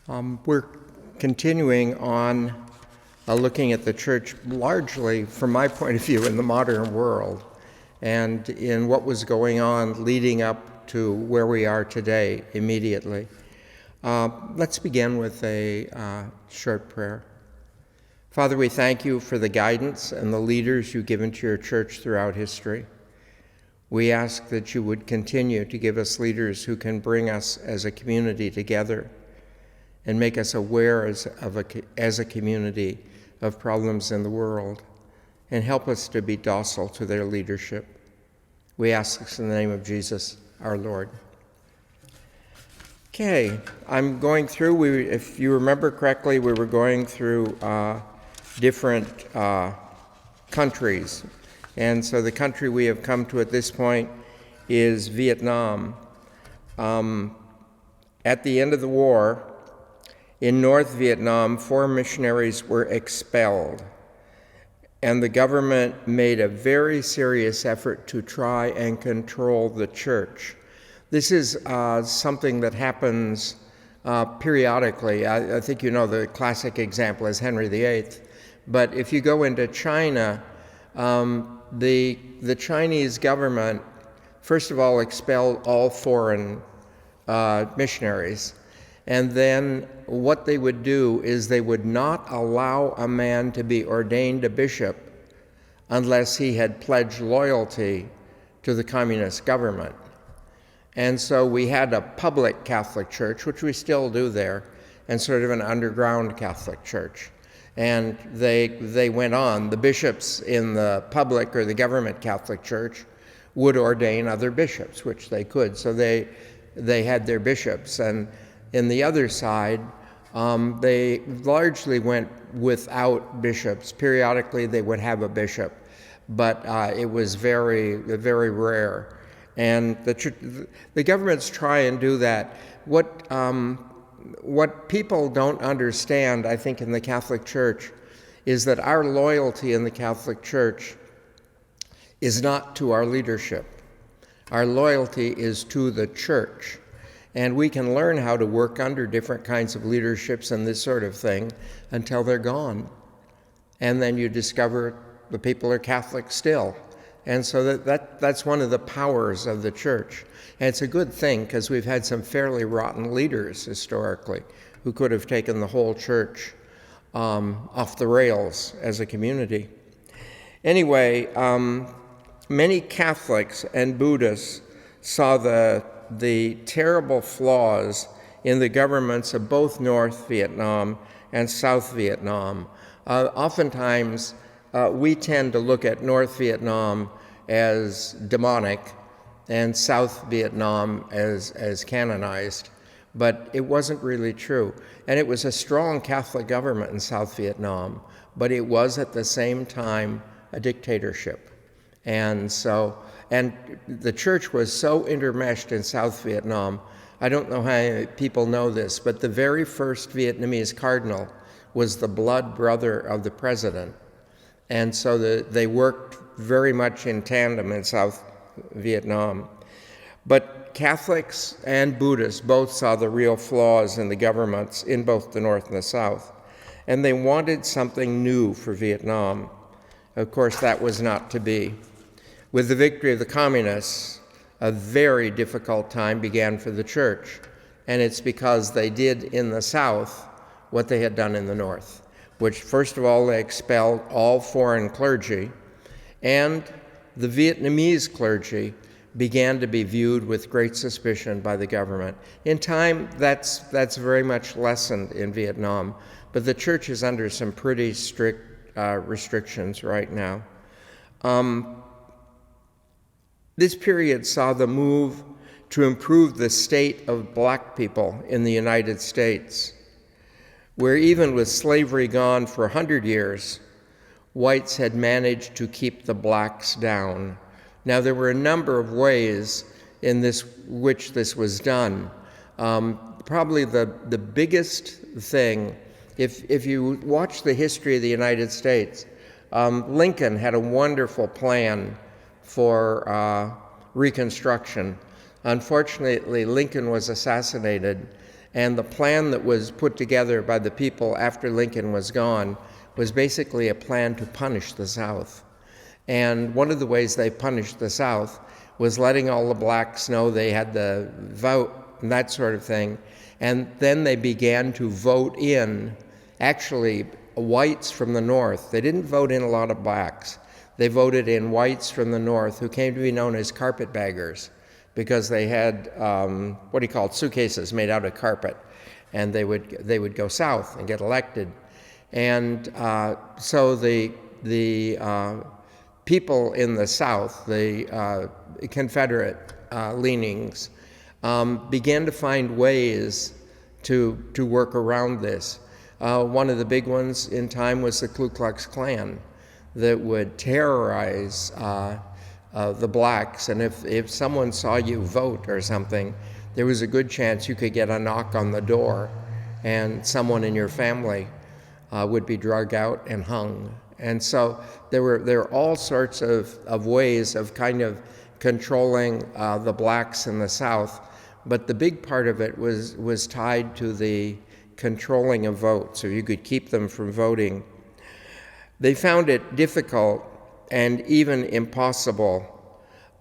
We're continuing on looking at the church largely, from my point of view, in the modern world and in what was going on leading up to where we are today immediately. Let's begin with a short prayer. Father, we thank you for the guidance and the leaders you've given to your church throughout history. We ask that you would continue to give us leaders who can bring us as a community together and make us aware as a community of problems in the world, and help us to be docile to their leadership. We ask this in the name of Jesus, our Lord. Okay, I'm going through, if you remember correctly, we were going through different countries. And so the country we have come to at this point is Vietnam. At the end of the war, in North Vietnam, 4 missionaries were expelled, and the government made a very serious effort to try and control the church. This is something that happens periodically. I think you know the classic example is Henry VIII. But if you go into China, the Chinese government, first of all, expelled all foreign missionaries. And then what they would do is they would not allow a man to be ordained a bishop unless he had pledged loyalty to the communist government. And so we had a public Catholic church, which we still do there, and sort of an underground Catholic church. And they went on. The bishops in the public or the government Catholic church would ordain other bishops, which they could. So they had their bishops. And in the other side, they largely went without bishops. Periodically, they would have a bishop, but it was very, very rare. And the governments try and do that. What people don't understand, I think, in the Catholic Church is that our loyalty in the Catholic Church is not to our leadership. Our loyalty is to the church. And we can learn how to work under different kinds of leaderships and this sort of thing until they're gone. And then you discover the people are Catholic still. And so that's one of the powers of the church. And it's a good thing because we've had some fairly rotten leaders historically who could have taken the whole church off the rails as a community. Anyway, many Catholics and Buddhists saw the terrible flaws in the governments of both North Vietnam and South Vietnam. Oftentimes, we tend to look at North Vietnam as demonic and South Vietnam as canonized, but it wasn't really true. And it was a strong Catholic government in South Vietnam, but it was at the same time a dictatorship. And the church was so intermeshed in South Vietnam. I don't know how many people know this, but the very first Vietnamese cardinal was the blood brother of the president. And so they worked very much in tandem in South Vietnam. But Catholics and Buddhists both saw the real flaws in the governments in both the North and the South. And they wanted something new for Vietnam. Of course, that was not to be. With the victory of the communists, a very difficult time began for the church, and it's because they did in the South what they had done in the North, which first of all, they expelled all foreign clergy, and the Vietnamese clergy began to be viewed with great suspicion by the government. In time, that's very much lessened in Vietnam, but the church is under some pretty strict restrictions right now. This period saw the move to improve the state of black people in the United States, where even with slavery gone for 100 years, whites had managed to keep the blacks down. Now, there were a number of ways in which this was done. Probably the biggest thing, if you watch the history of the United States, Lincoln had a wonderful plan for Reconstruction. Unfortunately, Lincoln was assassinated, And the plan that was put together by the people after Lincoln was gone was basically a plan to punish the South. And one of the ways they punished the South was letting all the blacks know they had the vote and that sort of thing. And then they began to vote in, actually, whites from the North. They didn't vote in a lot of blacks. They voted in whites from the North who came to be known as carpetbaggers because they had suitcases made out of carpet, and they would go south and get elected. And so the people in the South, the Confederate leanings, began to find ways to work around this. One of the big ones in time was the Ku Klux Klan that would terrorize the blacks. And if someone saw you vote or something, there was a good chance you could get a knock on the door and someone in your family would be dragged out and hung. And so there were all sorts of ways of kind of controlling the blacks in the South, but the big part of it was tied to the controlling of votes, so you could keep them from voting. They found it difficult and even impossible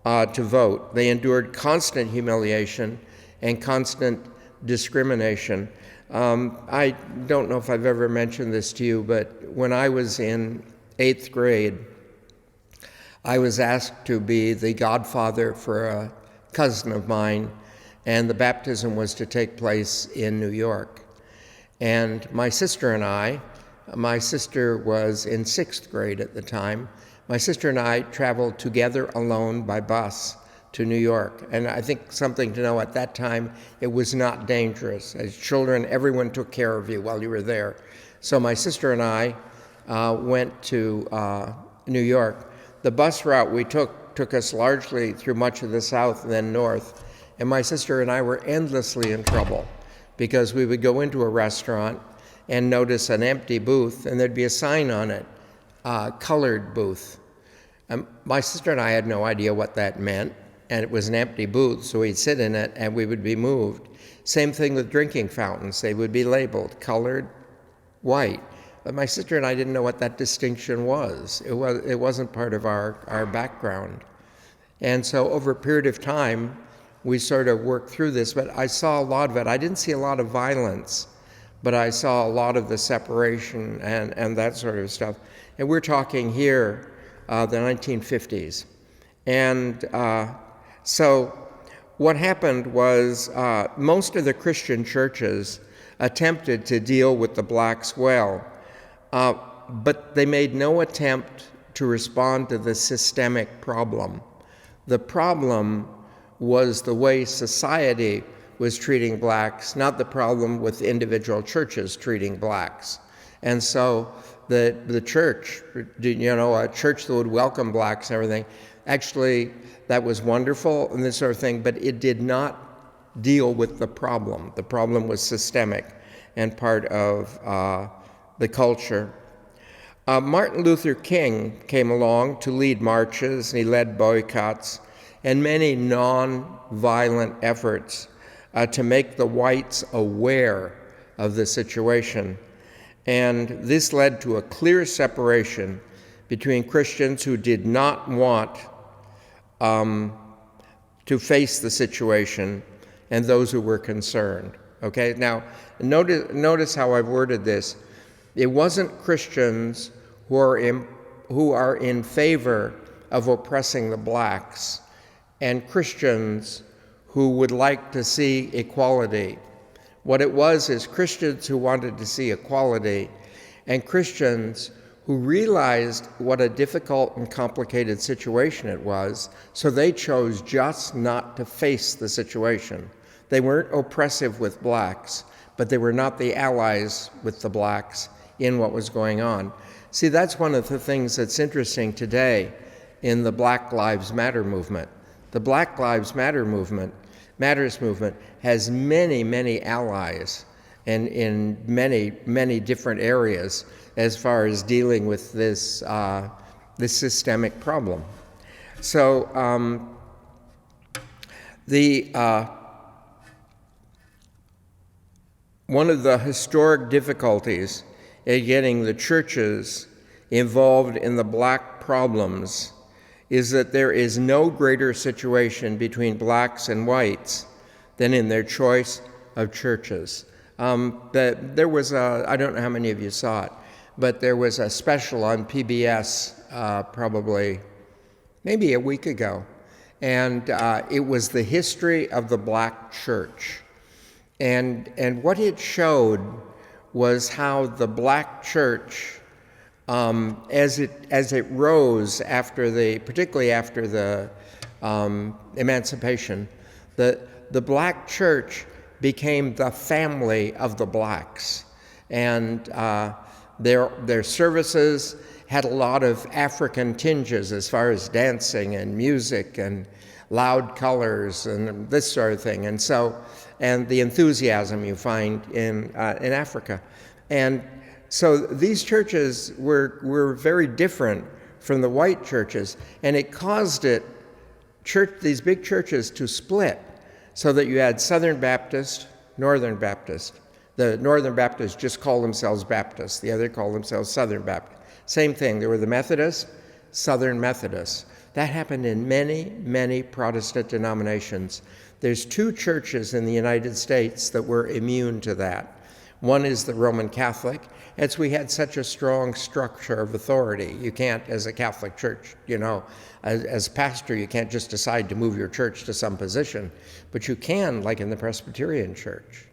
to vote. They endured constant humiliation and constant discrimination. I don't know if I've ever mentioned this to you, but when I was in 8th grade, I was asked to be the godfather for a cousin of mine, and the baptism was to take place in New York. And my sister was in 6th grade at the time. My sister and I traveled together alone by bus to New York. And I think something to know, at that time, it was not dangerous. As children, everyone took care of you while you were there. So my sister and I went to New York. The bus route we took us largely through much of the South and then north. And my sister and I were endlessly in trouble because we would go into a restaurant and notice an empty booth, and there'd be a sign on it, colored booth. My sister and I had no idea what that meant, and it was an empty booth, so we'd sit in it and we would be moved. Same thing with drinking fountains. They would be labeled colored, white. But my sister and I didn't know what that distinction was. It wasn't part of our background. And so over a period of time, we sort of worked through this, but I saw a lot of it. I didn't see a lot of violence, but I saw a lot of the separation and that sort of stuff. And we're talking here, the 1950s. And so what happened was most of the Christian churches attempted to deal with the blacks well, but they made no attempt to respond to the systemic problem. The problem was the way society was treating blacks, not the problem with individual churches treating blacks. And so the church, a church that would welcome blacks and everything, actually that was wonderful and this sort of thing, but it did not deal with the problem. The problem was systemic and part of the culture. Martin Luther King came along to lead marches, and he led boycotts and many non-violent efforts to make the whites aware of the situation. And this led to a clear separation between Christians who did not want to face the situation and those who were concerned. Okay, now notice how I've worded this. It wasn't Christians who are in favor of oppressing the blacks and Christians who would like to see equality. What it was is Christians who wanted to see equality and Christians who realized what a difficult and complicated situation it was, so they chose just not to face the situation. They weren't oppressive with blacks, but they were not the allies with the blacks in what was going on. See, that's one of the things that's interesting today in the Black Lives Matter movement. The Black Lives Matters movement has many, many allies and in many, many different areas as far as dealing with this systemic problem. So One of the historic difficulties in getting the churches involved in the black problems is that there is no greater situation between blacks and whites than in their choice of churches. There was I don't know how many of you saw it, but there was a special on PBS probably maybe a week ago, and it was the history of the black church. And what it showed was how the black church, as it rose particularly after the emancipation, the black church became the family of the blacks, and their services had a lot of African tinges as far as dancing and music and loud colors and this sort of thing, and the enthusiasm you find in Africa. And so these churches were very different from the white churches, and it caused these big churches to split, so that you had Southern Baptist, Northern Baptist. The Northern Baptists just called themselves Baptists. The other called themselves Southern Baptist. Same thing. There were the Methodists, Southern Methodists. That happened in many, many Protestant denominations. There's two churches in the United States that were immune to that. One is the Roman Catholic. We had such a strong structure of authority. You can't, as a Catholic church, as pastor, you can't just decide to move your church to some position, but you can, like in the Presbyterian church.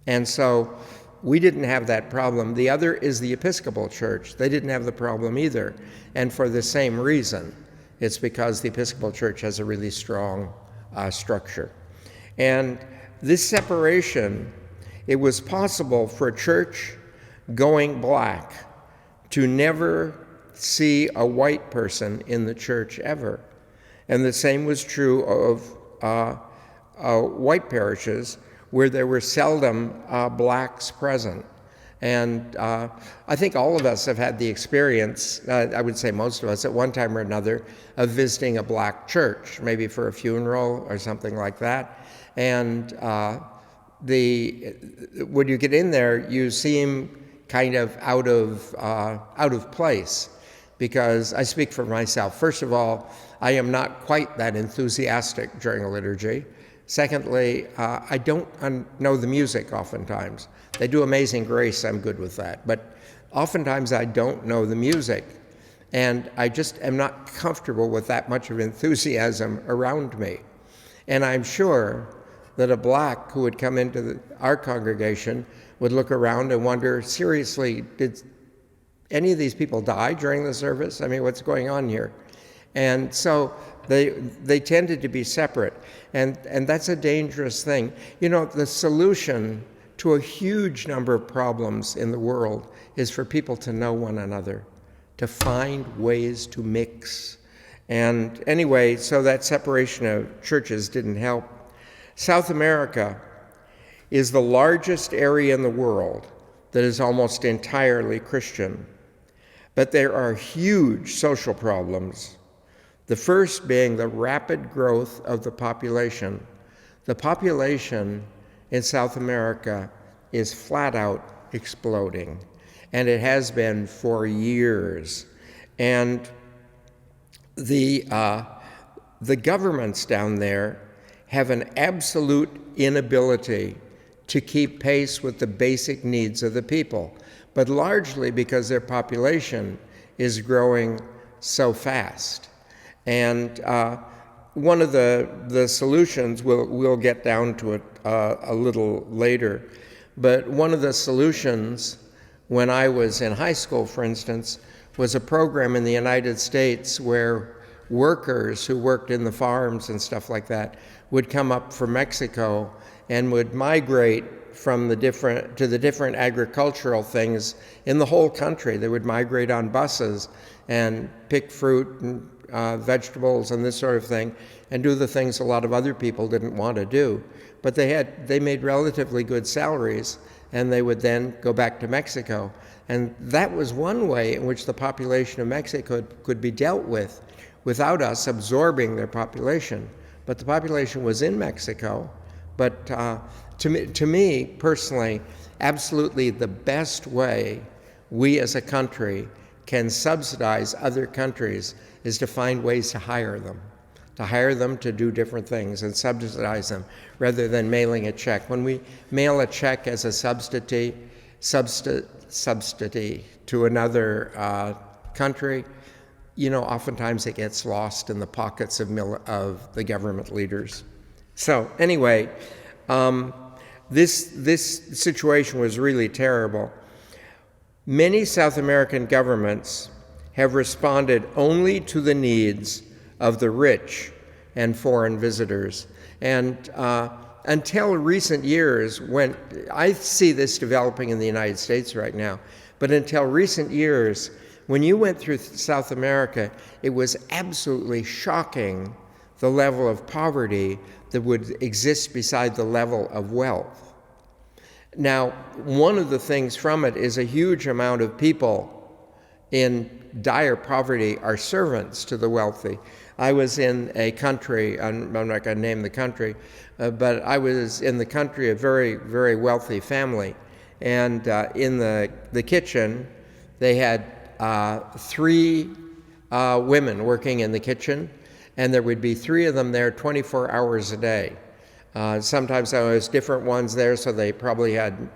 And so we didn't have that problem. The other is the Episcopal Church. They didn't have the problem either, and for the same reason. It's because the Episcopal Church has a really strong structure. And this separation, it was possible for a church going black to never see a white person in the church ever. And the same was true of white parishes where there were seldom blacks present. And I think all of us have had the experience, I would say most of us, at one time or another, of visiting a black church, maybe for a funeral or something like that. And when you get in there, you seem kind of out of place, because I speak for myself. First of all, I am not quite that enthusiastic during a liturgy. Secondly, I don't know the music oftentimes. They do Amazing Grace, I'm good with that. But oftentimes I don't know the music. And I just am not comfortable with that much of enthusiasm around me. And I'm sure that a black who would come into our congregation would look around and wonder, seriously, did any of these people die during the service? I mean, what's going on here? And so they tended to be separate. And that's a dangerous thing. The solution to a huge number of problems in the world is for people to know one another, to find ways to mix. And anyway, so that separation of churches didn't help. South America is the largest area in the world that is almost entirely Christian. But there are huge social problems. The first being the rapid growth of the population. The population in South America is flat out exploding, and it has been for years. And the governments down there have an absolute inability to keep pace with the basic needs of the people, but largely because their population is growing so fast. And one of the solutions, we'll get down to it a little later, but one of the solutions when I was in high school, for instance, was a program in the United States where workers who worked in the farms and stuff like that would come up from Mexico and would migrate from the different agricultural things in the whole country. They would migrate on buses and pick fruit and vegetables and this sort of thing, and do the things a lot of other people didn't want to do. But they made relatively good salaries, and they would then go back to Mexico. And that was one way in which the population of Mexico could be dealt with without us absorbing their population. But the population was in Mexico, but To me personally, absolutely the best way we as a country can subsidize other countries is to find ways to hire them to do different things and subsidize them rather than mailing a check. When we mail a check as a subsidy to another country, oftentimes it gets lost in the pockets of the government leaders. So anyway, this situation was really terrible. Many South American governments have responded only to the needs of the rich and foreign visitors. And until recent years, when I see this developing in the United States right now, but until recent years, when you went through South America, it was absolutely shocking the level of poverty that would exist beside the level of wealth. Now, one of the things from it is a huge amount of people in dire poverty are servants to the wealthy. I was in a country, I'm not going to name the country, but I was in the country, a very, very wealthy family. And in the kitchen, they had 3 women working in the kitchen, and there would be 3 of them there 24 hours a day. Sometimes there was different ones there, so they probably had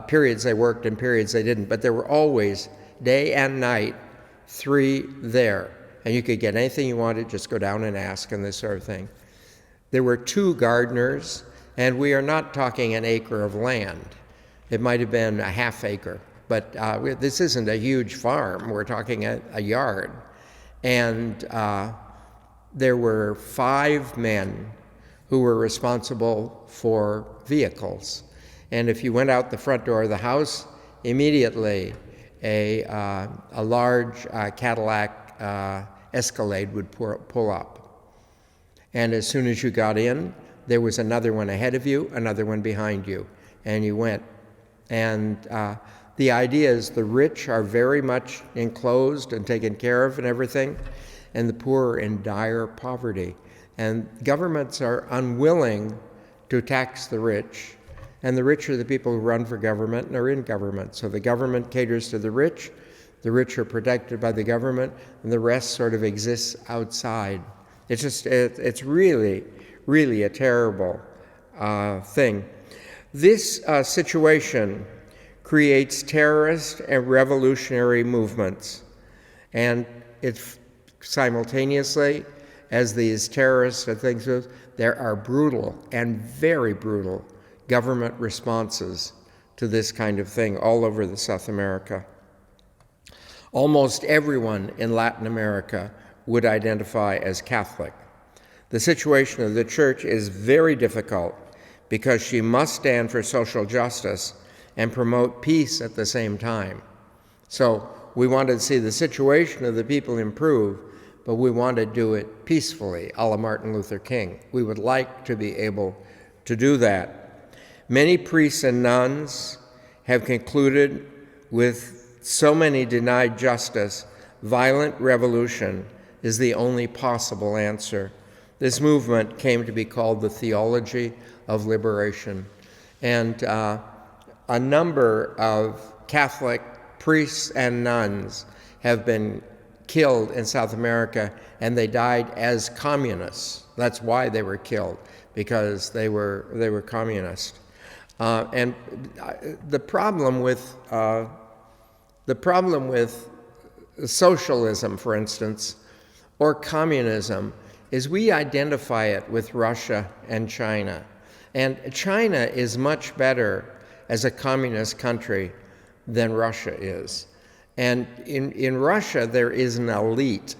periods they worked and periods they didn't, but there were always, day and night, 3 there. And you could get anything you wanted, just go down and ask and this sort of thing. There were 2 gardeners, and we are not talking an acre of land. It might have been a half acre, but this isn't a huge farm. We're talking a yard. And there were 5 men who were responsible for vehicles. And if you went out the front door of the house, immediately a large Cadillac Escalade would pull up. And as soon as you got in, there was another one ahead of you, another one behind you, and you went. And the idea is the rich are very much enclosed and taken care of and everything, and the poor are in dire poverty. And governments are unwilling to tax the rich, and the rich are the people who run for government and are in government. So the government caters to the rich are protected by the government, and the rest sort of exists outside. It's really, really a terrible thing. This situation creates terrorist and revolutionary movements, and it's simultaneously, as these terrorists and things, there are brutal and very brutal government responses to this kind of thing all over the South America. Almost everyone in Latin America would identify as Catholic. The situation of the church is very difficult because she must stand for social justice and promote peace at the same time. So we wanted to see the situation of the people improve, but we want to do it peacefully, a la Martin Luther King. We would like to be able to do that. Many priests and nuns have concluded, with so many denied justice, violent revolution is the only possible answer. This movement came to be called the theology of liberation. And a number of Catholic priests and nuns have been killed in South America, and they died as communists. That's why they were killed, because they were communist. And the problem with socialism, for instance, or communism, is we identify it with Russia and China. And China is much better as a communist country than Russia is. And in Russia, there is an elite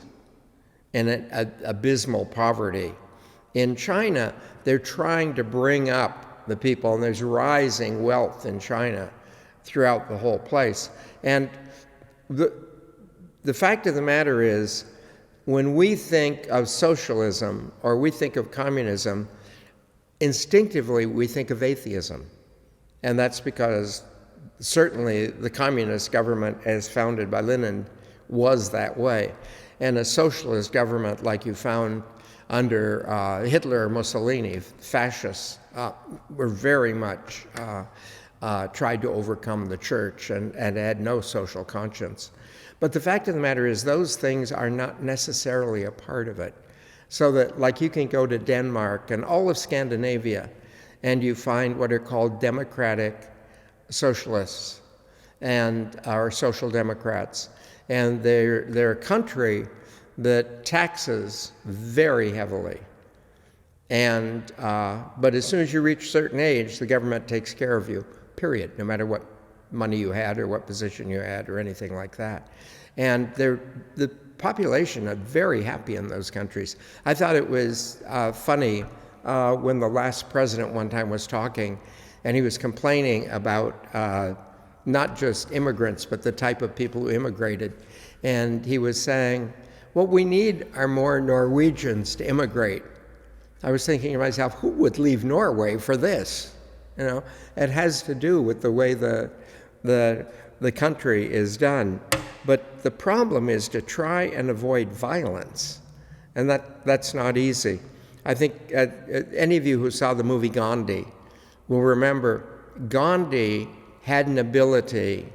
and an abysmal poverty. In China, they're trying to bring up the people, and there's rising wealth in China throughout the whole place. And the fact of the matter is, when we think of socialism or we think of communism, instinctively we think of atheism. And that's because certainly the communist government, as founded by Lenin, was that way. And a socialist government like you found under Hitler or Mussolini, fascists, were very much tried to overcome the church and had no social conscience. But the fact of the matter is those things are not necessarily a part of it. So that, like, you can go to Denmark and all of Scandinavia, and you find what are called democratic socialists or social democrats. And they're a country that taxes very heavily. And but as soon as you reach a certain age, the government takes care of you, period, no matter what money you had or what position you had or anything like that. And the population are very happy in those countries. I thought it was funny when the last president one time was talking, and he was complaining about not just immigrants, but the type of people who immigrated. And he was saying, what we need are more Norwegians to immigrate. I was thinking to myself, who would leave Norway for this? You know, it has to do with the way the country is done. But the problem is to try and avoid violence, and that's not easy. I think any of you who saw the movie Gandhi will remember Gandhi had an ability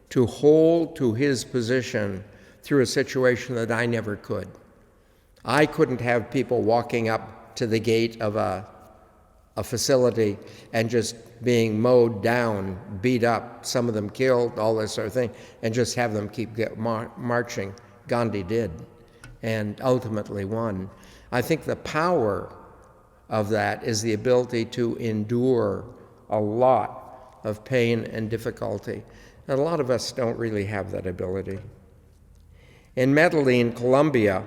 to hold to his position through a situation that I never could. I couldn't have people walking up to the gate of a facility and just being mowed down, beat up, some of them killed, all this sort of thing, and just have them keep marching. Gandhi did, and ultimately won. I think the power of that is the ability to endure a lot of pain and difficulty. And a lot of us don't really have that ability. In Medellin, Colombia,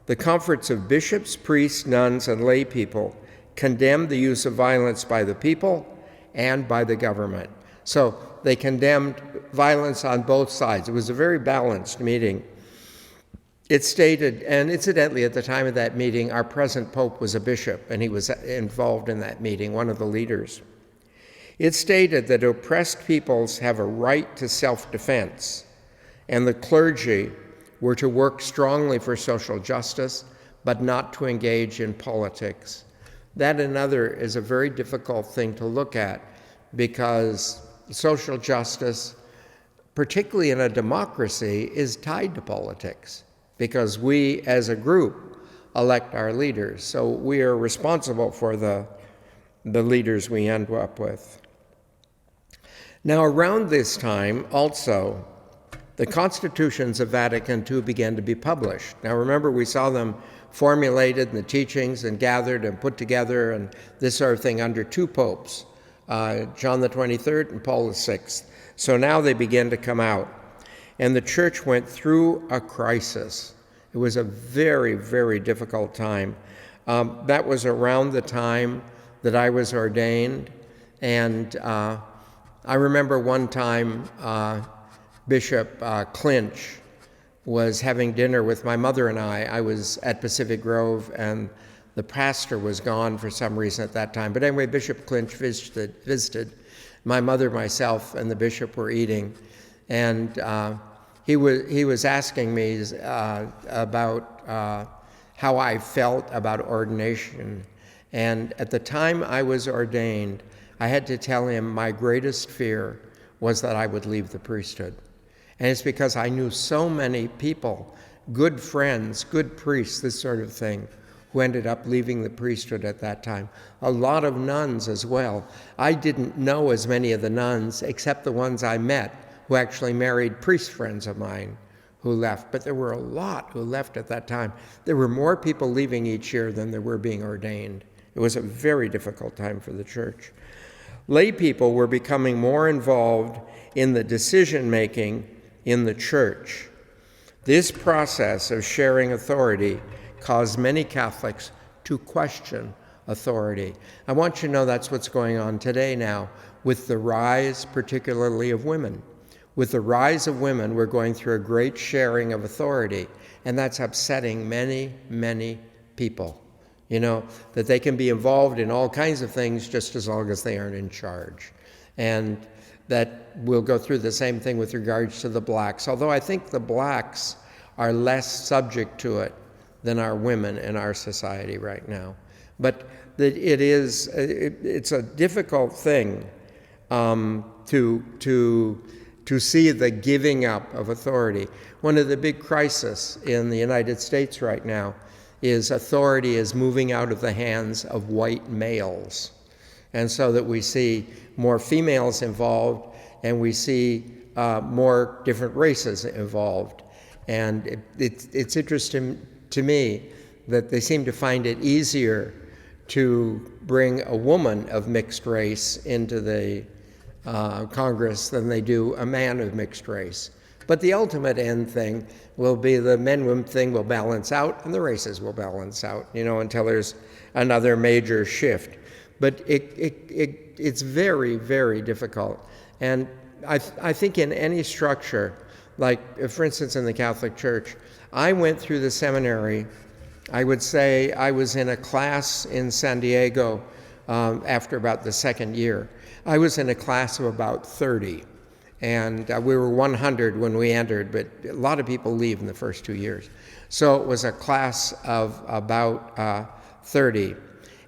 the conference of bishops, priests, nuns, and lay people condemned the use of violence by the people and by the government. So they condemned violence on both sides. It was a very balanced meeting. It stated, and incidentally at the time of that meeting, our present Pope was a bishop, and he was involved in that meeting, one of the leaders. It stated that oppressed peoples have a right to self-defense, and the clergy were to work strongly for social justice, but not to engage in politics. That, another, is a very difficult thing to look at, because social justice, particularly in a democracy, is tied to politics, because we as a group elect our leaders. So we are responsible for the leaders we end up with. Now, around this time also, the constitutions of Vatican II began to be published. Now remember, we saw them formulated in the teachings and gathered and put together and this sort of thing under two popes, John the 23rd and Paul the 6th. So now they began to come out. And the church went through a crisis. It was a very, very difficult time. That was around the time that I was ordained. And I remember one time Bishop Clinch was having dinner with my mother and I. I was at Pacific Grove, and the pastor was gone for some reason at that time. But anyway, Bishop Clinch visited. My mother, myself, and the bishop were eating. And he was asking me about how I felt about ordination. And at the time I was ordained, I had to tell him my greatest fear was that I would leave the priesthood. And it's because I knew so many people, good friends, good priests, this sort of thing, who ended up leaving the priesthood at that time. A lot of nuns as well. I didn't know as many of the nuns, except the ones I met, who actually married priest friends of mine who left. But there were a lot who left at that time. There were more people leaving each year than there were being ordained. It was a very difficult time for the church. Lay people were becoming more involved in the decision-making in the church. This process of sharing authority caused many Catholics to question authority. I want you to know that's what's going on today now with the rise, particularly of women. With the rise of women, we're going through a great sharing of authority, and that's upsetting many, many people. You know, that they can be involved in all kinds of things just as long as they aren't in charge. And that we'll go through the same thing with regards to the blacks, although I think the blacks are less subject to it than our women in our society right now. But that it's a difficult thing to see the giving up of authority. One of the big crises in the United States right now is authority is moving out of the hands of white males. And so that we see more females involved, and we see more different races involved. And it's interesting to me that they seem to find it easier to bring a woman of mixed race into the Congress than they do a man of mixed race. But the ultimate end thing will be the men-women thing will balance out, and the races will balance out, until there's another major shift. But it's very, very difficult. And I think in any structure, like, for instance, in the Catholic Church, I went through the seminary. I would say I was in a class in San Diego after about the second year. I was in a class of about 30, and we were 100 when we entered, but a lot of people leave in the first 2 years. So it was a class of about 30.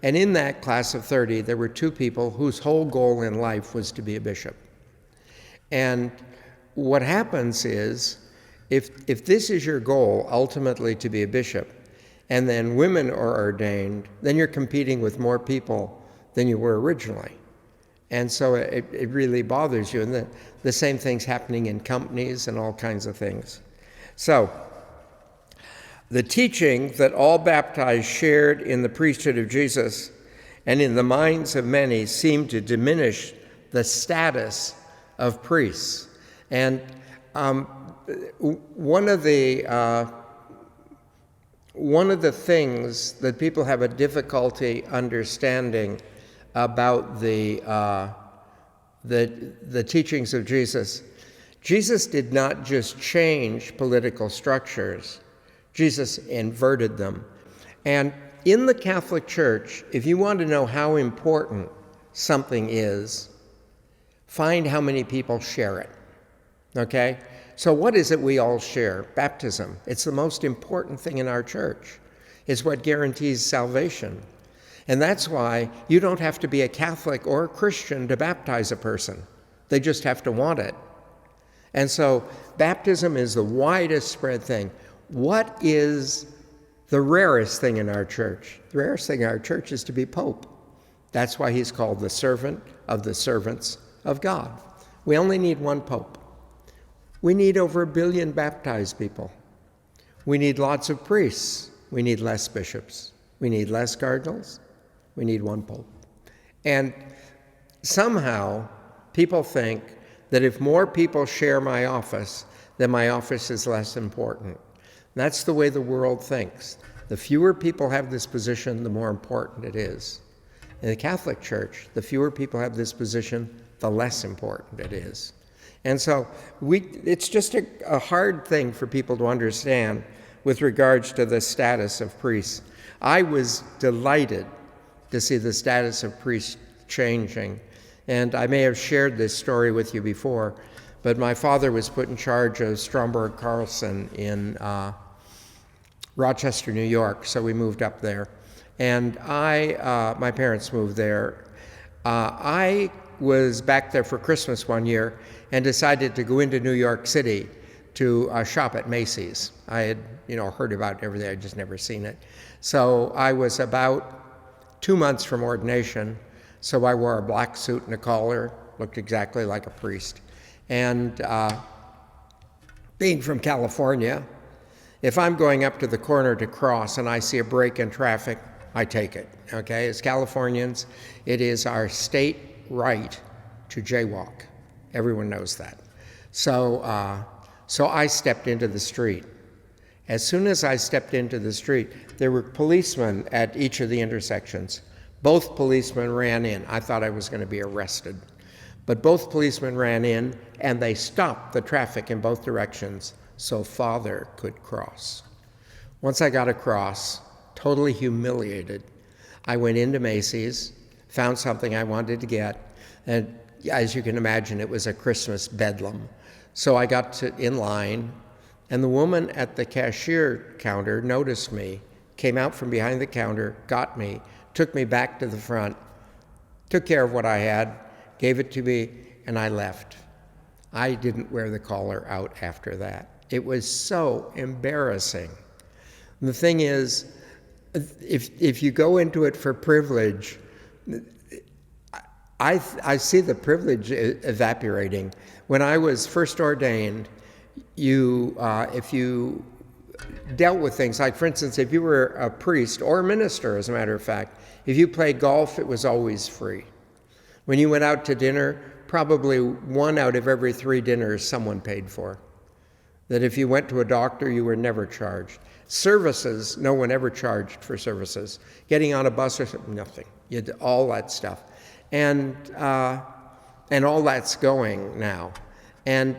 And in that class of 30, there were 2 people whose whole goal in life was to be a bishop. And what happens is, if this is your goal, ultimately to be a bishop, and then women are ordained, then you're competing with more people than you were originally. And so it really bothers you. And the same thing's happening in companies and all kinds of things. So the teaching that all baptized shared in the priesthood of Jesus and in the minds of many seemed to diminish the status of priests. And one of the things that people have a difficulty understanding about the teachings of Jesus did not just change political structures. Jesus inverted them. And in the Catholic Church, if you want to know how important something is, find how many people share it. Okay? So what is it we all share? Baptism. It's the most important thing in our church. It's what guarantees salvation. And that's why you don't have to be a Catholic or a Christian to baptize a person. They just have to want it. And so baptism is the widest spread thing. What is the rarest thing in our church? The rarest thing in our church is to be Pope. That's why he's called the servant of the servants of God. We only need one Pope. We need over 1 billion baptized people. We need lots of priests. We need less bishops. We need less cardinals. We need one Pope. And somehow people think that if more people share my office, then my office is less important. That's the way the world thinks. The fewer people have this position, the more important it is. In the Catholic Church, the fewer people have this position, the less important it is. And so it's just a hard thing for people to understand with regards to the status of priests. I was delighted to see the status of priests changing. And I may have shared this story with you before, but my father was put in charge of Stromberg Carlson in Rochester, New York, so we moved up there. And my parents moved there. I was back there for Christmas one year and decided to go into New York City to shop at Macy's. I had, heard about everything, I'd just never seen it. So I was about 2 months from ordination, so I wore a black suit and a collar, looked exactly like a priest. And being from California, if I'm going up to the corner to cross and I see a break in traffic, I take it, okay? As Californians, it is our state right to jaywalk. Everyone knows that. So I stepped into the street. As soon as I stepped into the street, there were policemen at each of the intersections. Both policemen ran in. I thought I was going to be arrested. But both policemen ran in, and they stopped the traffic in both directions so Father could cross. Once I got across, totally humiliated, I went into Macy's, found something I wanted to get, and as you can imagine, it was a Christmas bedlam. So I got in line, and the woman at the cashier counter noticed me, came out from behind the counter, got me, took me back to the front, took care of what I had, gave it to me, and I left. I didn't wear the collar out after that. It was so embarrassing. And the thing is, if you go into it for privilege, I see the privilege evaporating. When I was first ordained, if you dealt with things like, for instance, if you were a priest or a minister, as a matter of fact, if you played golf, it was always free. When you went out to dinner, probably 1 out of every 3 dinners someone paid for. That if you went to a doctor, you were never charged. Services, no one ever charged for services. Getting on a bus or something, nothing. You did all that stuff. And all that's going now. And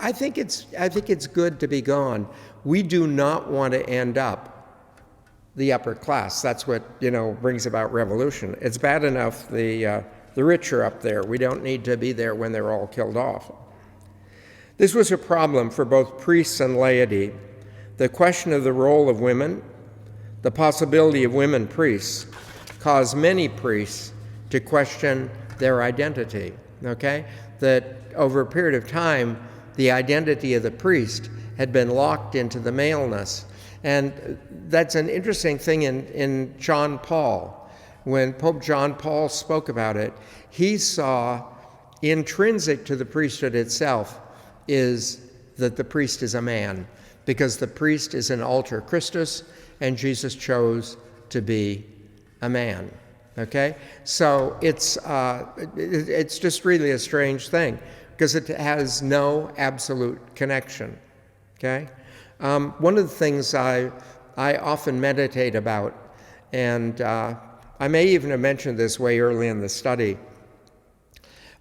I think it's good to be gone. We do not want to end up the upper class. That's what, brings about revolution. It's bad enough the rich are up there. We don't need to be there when they're all killed off. This was a problem for both priests and laity. The question of the role of women, the possibility of women priests, caused many priests to question their identity, okay? That over a period of time, the identity of the priest had been locked into the maleness. And that's an interesting thing in John Paul. When Pope John Paul spoke about it, he saw intrinsic to the priesthood itself is that the priest is a man, because the priest is an alter Christus, and Jesus chose to be a man. Okay? So it's just really a strange thing, because it has no absolute connection. Okay? One of the things I often meditate about, and I may even have mentioned this way early in the study,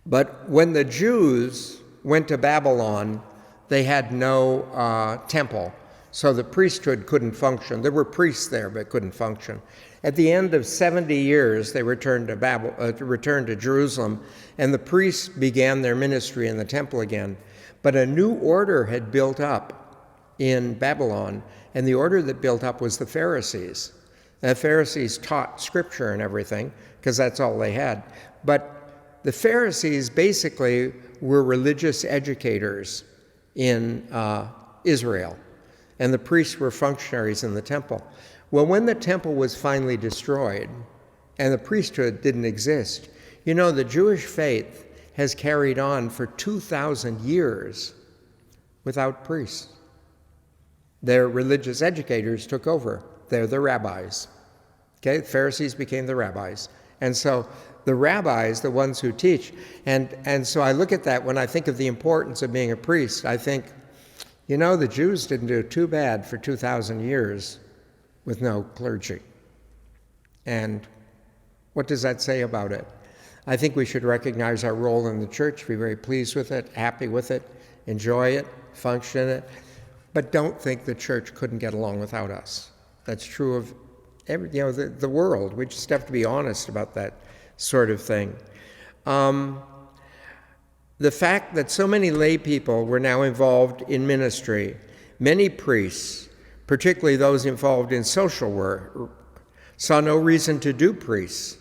but when the Jews went to Babylon, they had no temple, so the priesthood couldn't function. There were priests there, but couldn't function. At the end of 70 years, they returned to Jerusalem, and the priests began their ministry in the temple again. But a new order had built up in Babylon, and the order that built up was the Pharisees. The Pharisees taught Scripture and everything, because that's all they had. But the Pharisees basically were religious educators in Israel, and the priests were functionaries in the temple. Well, when the temple was finally destroyed and the priesthood didn't exist, the Jewish faith has carried on for 2,000 years without priests. Their religious educators took over. They're the rabbis. Okay, the Pharisees became the rabbis. And so the rabbis, the ones who teach, and so I look at that when I think of the importance of being a priest. I think, the Jews didn't do too bad for 2,000 years with no clergy. And what does that say about it? I think we should recognize our role in the church, be very pleased with it, happy with it, enjoy it, function in it, but don't think the church couldn't get along without us. That's true of the world. We just have to be honest about that sort of thing. The fact that so many lay people were now involved in ministry, many priests, particularly those involved in social work, saw no reason to be priests,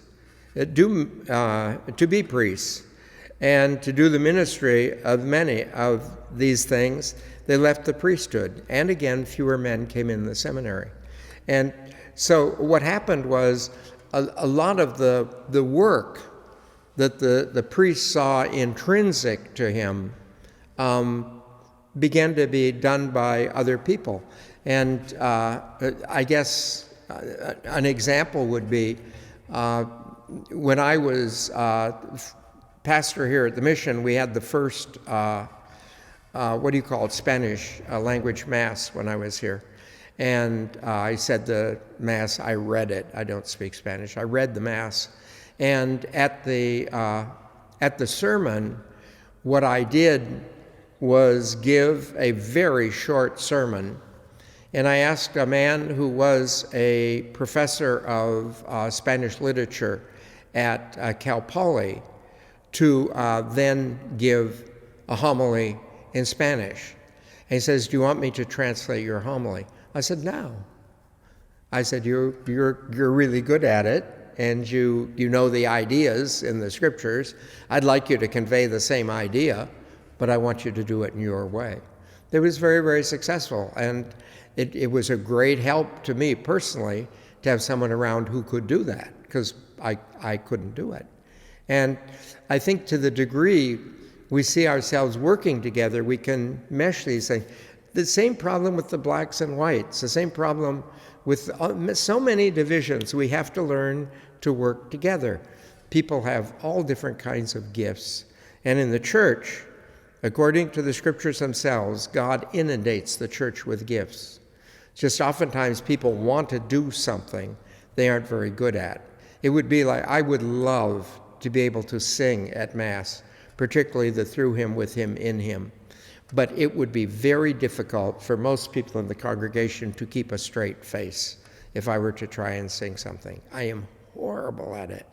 and to do the ministry of many of these things. They left the priesthood, and again, fewer men came in the seminary. And so what happened was a lot of the work that the priest saw intrinsic to him began to be done by other people. And I guess an example would be when I was pastor here at the mission, we had the first, Spanish language mass when I was here. And I said the mass, I read it. I don't speak Spanish. I read the mass. And at the sermon, what I did was give a very short sermon. And I asked a man who was a professor of Spanish literature at Cal Poly to then give a homily in Spanish. And he says, "Do you want me to translate your homily?" I said, "No." I said, you're really good at it, and you know the ideas in the scriptures. I'd like you to convey the same idea, but I want you to do it in your way. It was very, very successful, and it was a great help to me personally to have someone around who could do that, because I couldn't do it. And I think to the degree we see ourselves working together, we can mesh these things. The same problem with the blacks and whites, the same problem with so many divisions. We have to learn to work together. People have all different kinds of gifts. And in the church, according to the scriptures themselves, God inundates the church with gifts. Just oftentimes people want to do something they aren't very good at. It would be like, I would love to be able to sing at Mass, particularly the through him, with him, in him. But it would be very difficult for most people in the congregation to keep a straight face if I were to try and sing something. I am horrible at it.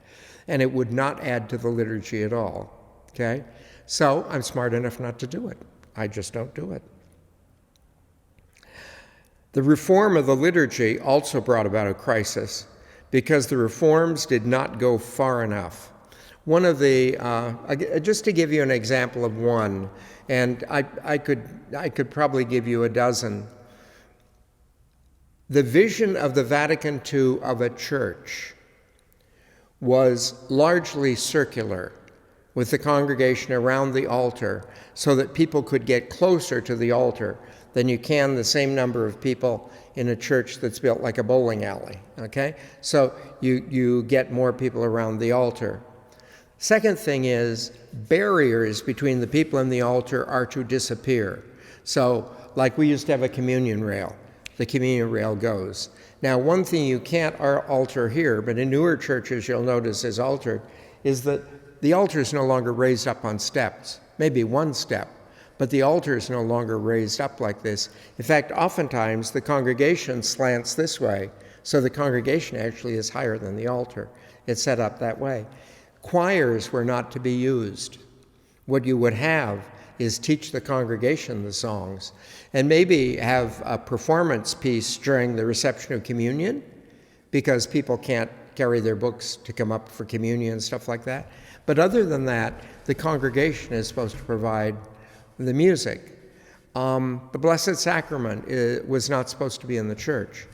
And it would not add to the liturgy at all, okay? So I'm smart enough not to do it. I just don't do it. The reform of the liturgy also brought about a crisis because the reforms did not go far enough. One of the, just to give you an example of one, and I could probably give you a dozen. The vision of the Vatican II of a church was largely circular, with the congregation around the altar, so that people could get closer to the altar than you can the same number of people in a church that's built like a bowling alley, okay? So you get more people around the altar. Second thing is, barriers between the people and the altar are to disappear. So, like we used to have a communion rail. The communion rail goes. Now, one thing you can't alter here, but in newer churches you'll notice is altered, is that the altar is no longer raised up on steps, maybe one step, but the altar is no longer raised up like this. In fact, oftentimes the congregation slants this way, so the congregation actually is higher than the altar. It's set up that way. Choirs were not to be used. What you would have is teach the congregation the songs, and maybe have a performance piece during the reception of communion, because people can't carry their books to come up for communion and stuff like that. But other than that, the congregation is supposed to provide the music. The Blessed Sacrament was not supposed to be in the church.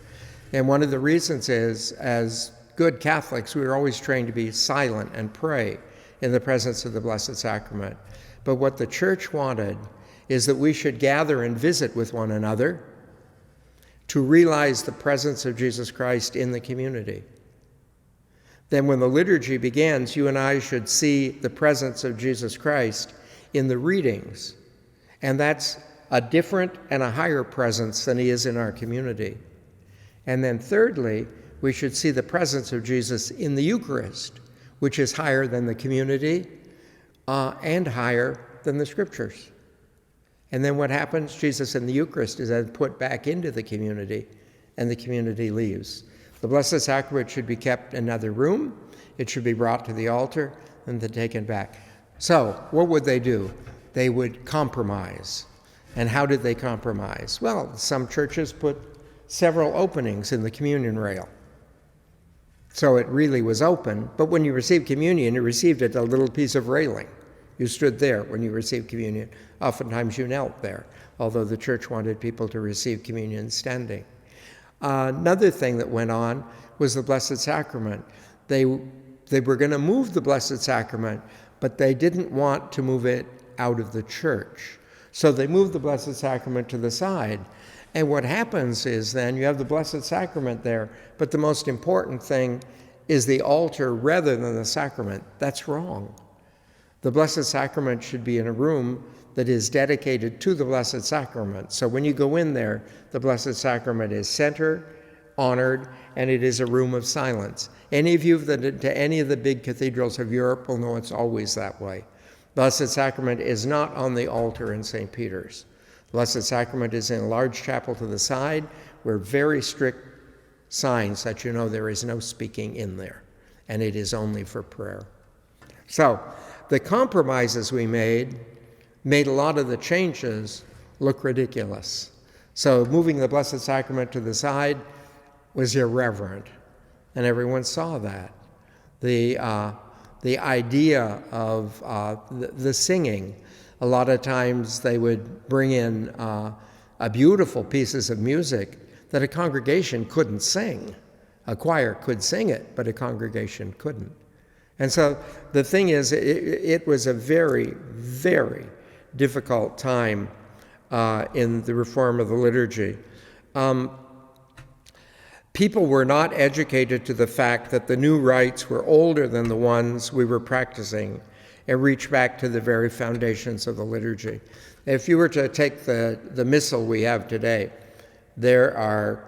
And one of the reasons is, as good Catholics, we were always trained to be silent and pray in the presence of the Blessed Sacrament. But what the church wanted is that we should gather and visit with one another to realize the presence of Jesus Christ in the community. Then when the liturgy begins, you and I should see the presence of Jesus Christ in the readings. And that's a different and a higher presence than he is in our community. And then thirdly, we should see the presence of Jesus in the Eucharist, which is higher than the community and higher than the scriptures. And then what happens? Jesus in the Eucharist is then put back into the community, and the community leaves. The Blessed Sacrament should be kept in another room. It should be brought to the altar and then taken back. So what would they do? They would compromise. And how did they compromise? Well, some churches put several openings in the communion rail. So it really was open, but when you received communion, you received it a little piece of railing. You stood there when you received communion. Oftentimes you knelt there, although the church wanted people to receive communion standing. Another thing that went on was the Blessed Sacrament. They were going to move the Blessed Sacrament, but they didn't want to move it out of the church. So they moved the Blessed Sacrament to the side. And what happens is then you have the Blessed Sacrament there, but the most important thing is the altar rather than the sacrament. That's wrong. The Blessed Sacrament should be in a room that is dedicated to the Blessed Sacrament. So when you go in there, the Blessed Sacrament is center, honored, and it is a room of silence. Any of you that have been to any of the big cathedrals of Europe will know it's always that way. Blessed Sacrament is not on the altar in St. Peter's. Blessed Sacrament is in a large chapel to the side where very strict signs that you know there is no speaking in there, and it is only for prayer. So the compromises we made a lot of the changes look ridiculous. So moving the Blessed Sacrament to the side was irreverent, and everyone saw that. the idea of the singing. A lot of times they would bring in beautiful pieces of music that a congregation couldn't sing. A choir could sing it, but a congregation couldn't. And so the thing is, it was a very, very difficult time in the reform of the liturgy. People were not educated to the fact that the new rites were older than the ones we were practicing and reach back to the very foundations of the liturgy. If you were to take the missal we have today, there are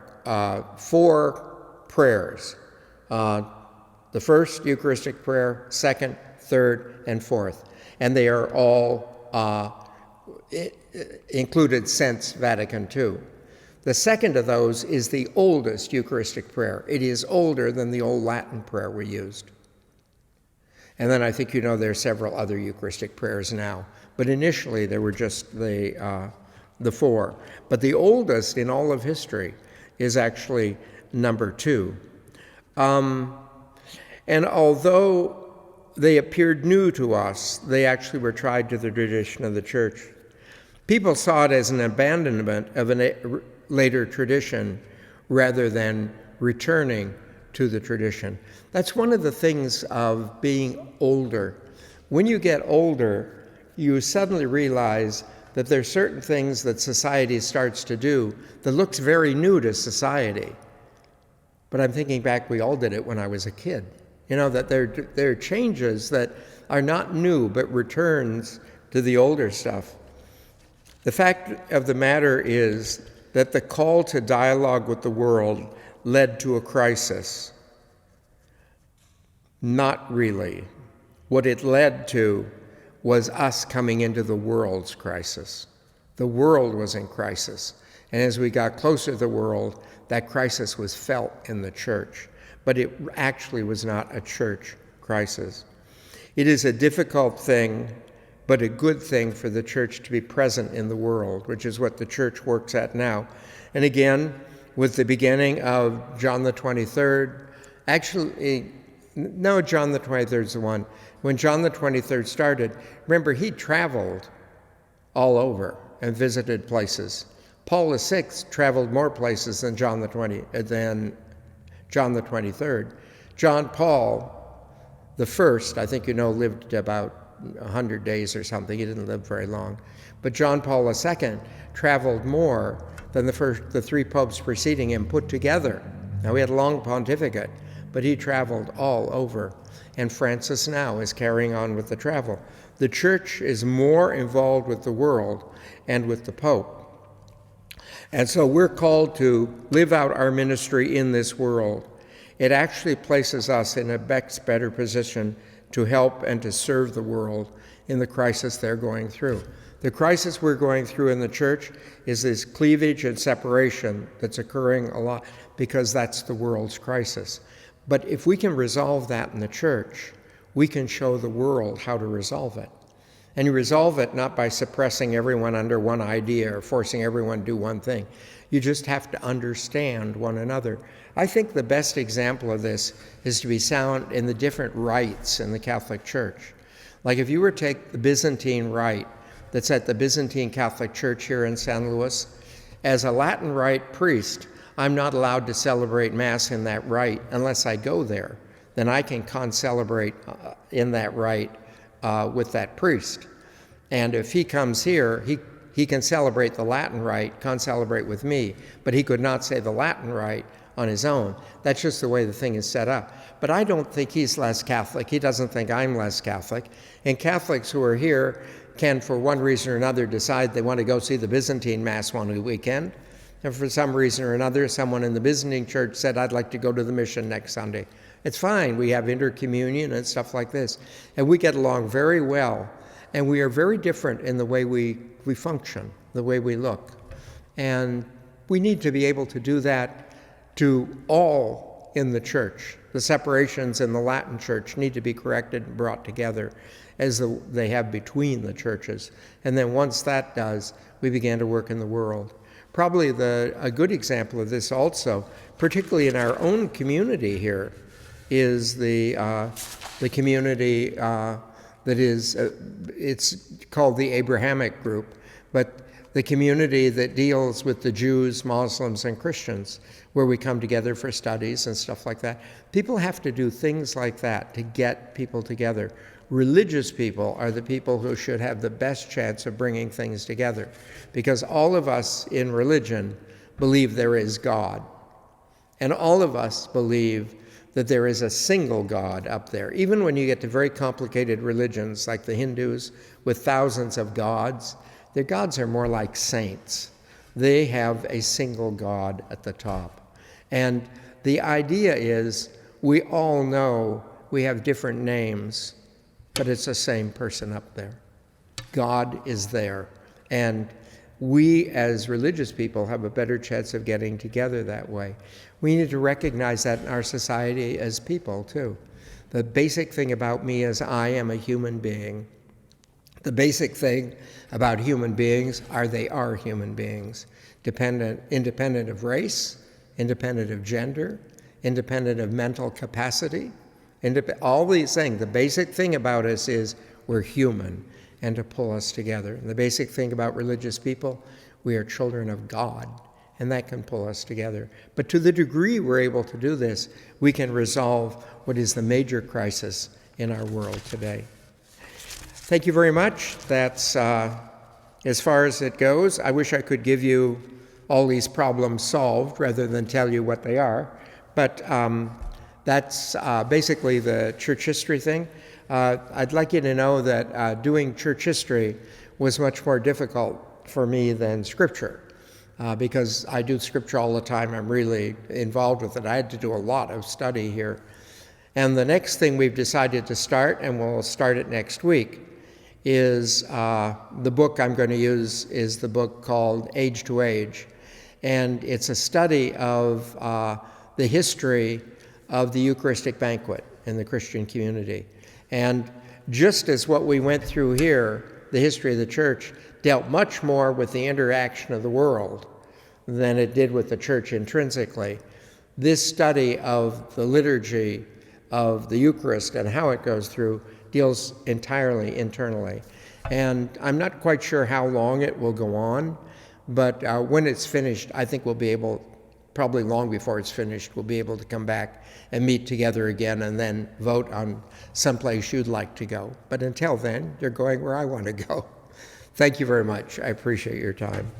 4 prayers. The first Eucharistic prayer, second, third, and fourth. And they are all included since Vatican II. The second of those is the oldest Eucharistic prayer. It is older than the old Latin prayer we used. And then I think there are several other Eucharistic prayers now. But initially there were just the 4. But the oldest in all of history is actually number 2. And although they appeared new to us, they actually were tried to the tradition of the Church. People saw it as an abandonment of a later tradition rather than returning to the tradition. That's one of the things of being older. When you get older, you suddenly realize that there are certain things that society starts to do that looks very new to society. But I'm thinking back, we all did it when I was a kid. That there are changes that are not new, but returns to the older stuff. The fact of the matter is that the call to dialogue with the world led to a crisis. Not really. What it led to was us coming into the world's crisis. The world was in crisis. And as we got closer to the world, that crisis was felt in the church. But it actually was not a church crisis. It is a difficult thing, but a good thing for the church to be present in the world, which is what the church works at now. And again, with the beginning of John the 23rd, John the 23rd is the one. When John the 23rd started, remember, he traveled all over and visited places. Paul VI traveled more places than John the 23rd. John Paul the First, I think lived about 100 days or something. He didn't live very long. But John Paul II traveled more than the 3 popes preceding him put together. Now, he had a long pontificate, but he traveled all over. And Francis now is carrying on with the travel. The church is more involved with the world and with the Pope. And so we're called to live out our ministry in this world. It actually places us in a better position to help and to serve the world in the crisis they're going through. The crisis we're going through in the church is this cleavage and separation that's occurring a lot because that's the world's crisis. But if we can resolve that in the church, we can show the world how to resolve it. And you resolve it not by suppressing everyone under one idea or forcing everyone to do one thing. You just have to understand one another. I think the best example of this is to be found in the different rites in the Catholic Church. Like if you were to take the Byzantine rite that's at the Byzantine Catholic Church here in San Luis, as a Latin rite priest, I'm not allowed to celebrate Mass in that rite unless I go there. Then I can con-celebrate in that rite with that priest. And if he comes here, he can celebrate the Latin rite, con-celebrate with me, but he could not say the Latin rite on his own. That's just the way the thing is set up. But I don't think he's less Catholic. He doesn't think I'm less Catholic. And Catholics who are here can, for one reason or another, decide they want to go see the Byzantine Mass one weekend. And for some reason or another, someone in the Byzantine church said, I'd like to go to the mission next Sunday. It's fine. We have intercommunion and stuff like this. And we get along very well. And we are very different in the way we function, the way we look. And we need to be able to do that to all in the church. The separations in the Latin church need to be corrected and brought together as they have between the churches. And then once that does, we began to work in the world. Probably a good example of this also, particularly in our own community here, is the community that is, it's called the Abrahamic group, but the community that deals with the Jews, Muslims, and Christians, where we come together for studies and stuff like that. People have to do things like that to get people together. Religious people are the people who should have the best chance of bringing things together, because all of us in religion believe there is God. And all of us believe that there is a single God up there. Even when you get to very complicated religions like the Hindus with thousands of gods, their gods are more like saints. They have a single God at the top. And the idea is we all know we have different names, but it's the same person up there. God is there. And we as religious people have a better chance of getting together that way. We need to recognize that in our society as people too. The basic thing about me is I am a human being. The basic thing about human beings are they are human beings, independent of race, independent of gender, independent of mental capacity, all these things. The basic thing about us is we're human, and to pull us together. And the basic thing about religious people, we are children of God, and that can pull us together. But to the degree we're able to do this, we can resolve what is the major crisis in our world today. Thank you very much. That's as far as it goes. I wish I could give you all these problems solved rather than tell you what they are. But that's basically the church history thing. I'd like you to know that doing church history was much more difficult for me than scripture, because I do scripture all the time. I'm really involved with it. I had to do a lot of study here. And the next thing we've decided to start, and we'll start it next week, is the book I'm going to use is the book called Age to Age. And it's a study of the history of the Eucharistic banquet in the Christian community. And just as what we went through here, the history of the church, dealt much more with the interaction of the world than it did with the church intrinsically, this study of the liturgy of the Eucharist and how it goes through deals entirely internally. And I'm not quite sure how long it will go on, but when it's finished, I think we'll be able, probably long before it's finished, we'll be able to come back and meet together again and then vote on someplace you'd like to go. But until then, you're going where I want to go. Thank you very much. I appreciate your time.